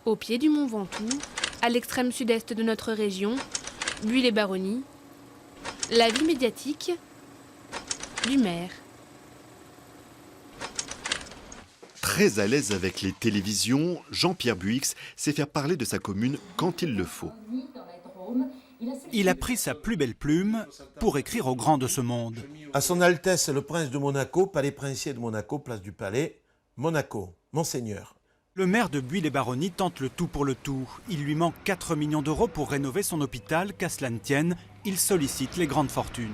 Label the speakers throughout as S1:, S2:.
S1: Au pied du mont Ventoux, à l'extrême sud-est de notre région, Buis-les-Baronnies, la vie médiatique du maire.
S2: Très à l'aise avec les télévisions, Jean-Pierre Buix sait faire parler de sa commune quand il le faut.
S3: Il a pris sa plus belle plume pour écrire aux grands de ce monde.
S4: À son Altesse le Prince de Monaco, Palais Princier de Monaco, place du Palais, Monaco, Monseigneur.
S3: Le maire de Buis-les-Baronnies tente le tout pour le tout. Il lui manque 4 millions d'euros pour rénover son hôpital, qu'à cela ne tienne, il sollicite les grandes fortunes.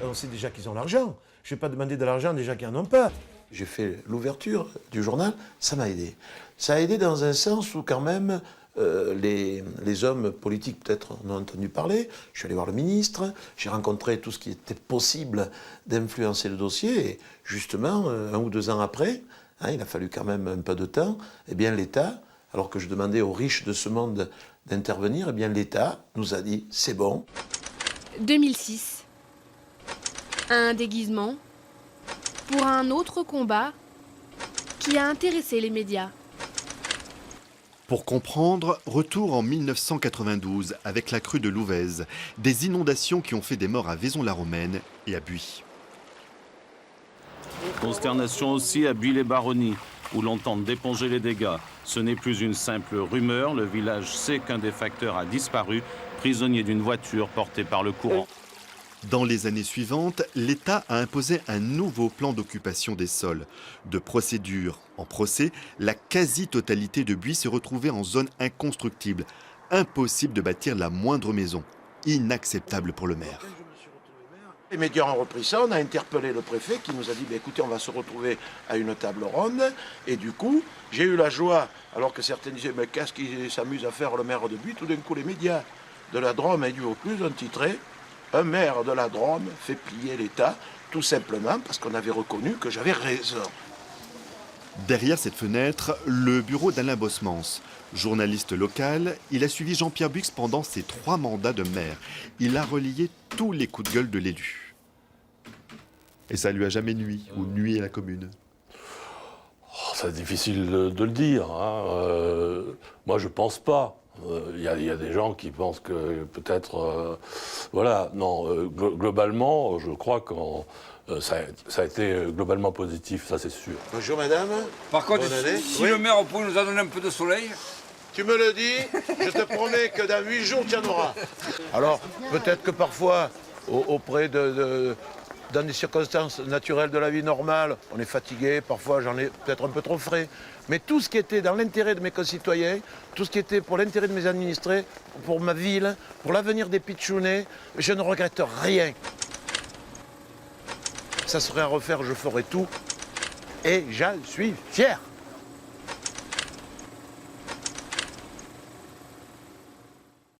S4: On sait déjà qu'ils ont l'argent. Je ne vais pas demander de l'argent déjà qu'ils n'en ont pas.
S5: J'ai fait l'ouverture du journal, ça m'a aidé. Ça a aidé dans un sens où quand même les hommes politiques peut-être en ont entendu parler. Je suis allé voir le ministre, j'ai rencontré tout ce qui était possible d'influencer le dossier. Et justement, 1 ou 2 ans après, il a fallu quand même un peu de temps, eh bien l'État, alors que je demandais aux riches de ce monde d'intervenir, eh bien l'État nous a dit c'est bon.
S1: 2006. Un déguisement pour un autre combat qui a intéressé les médias.
S2: Pour comprendre, retour en 1992 avec la crue de Louvèze, des inondations qui ont fait des morts à Vaison-la-Romaine et à Buis.
S6: Consternation aussi à Buis-les-Baronnies, où l'on tente d'éponger les dégâts. Ce n'est plus une simple rumeur, le village sait qu'un des facteurs a disparu, prisonnier d'une voiture portée par le courant.
S2: Dans les années suivantes, l'État a imposé un nouveau plan d'occupation des sols. De procédure en procès, la quasi-totalité de Buis se retrouvait en zone inconstructible. Impossible de bâtir la moindre maison. Inacceptable pour le maire.
S5: Les médias ont repris ça, on a interpellé le préfet qui nous a dit écoutez, on va se retrouver à une table ronde. Et du coup, j'ai eu la joie, alors que certains disaient mais qu'est-ce qu'il s'amuse à faire le maire de Buis, tout d'un coup les médias de la Drôme et du Vaucluse ont titré un maire de la Drôme fait plier l'État, tout simplement parce qu'on avait reconnu que j'avais raison.
S2: Derrière cette fenêtre, le bureau d'Alain Bosmans. Journaliste local, il a suivi Jean-Pierre Buix pendant ses 3 mandats de maire. Il a relayé tous les coups de gueule de l'élu. Et ça lui a jamais nui ou nuit à la commune?
S7: C'est difficile de le dire. Moi, je pense pas. Il y a des gens qui pensent que peut-être... voilà, non, globalement, je crois que ça a été globalement positif, ça c'est sûr.
S5: Bonjour madame.
S8: Par contre, si le maire pouvait nous en donner un peu de soleil...
S5: Tu me le dis, je te promets que dans 8 jours, tu en auras. Alors, peut-être que parfois, auprès dans des circonstances naturelles de la vie normale, on est fatigué, parfois j'en ai peut-être un peu trop frais. Mais tout ce qui était dans l'intérêt de mes concitoyens, tout ce qui était pour l'intérêt de mes administrés, pour ma ville, pour l'avenir des Pitchounais, je ne regrette rien. Ça serait à refaire, je ferai tout. Et j'en suis fier.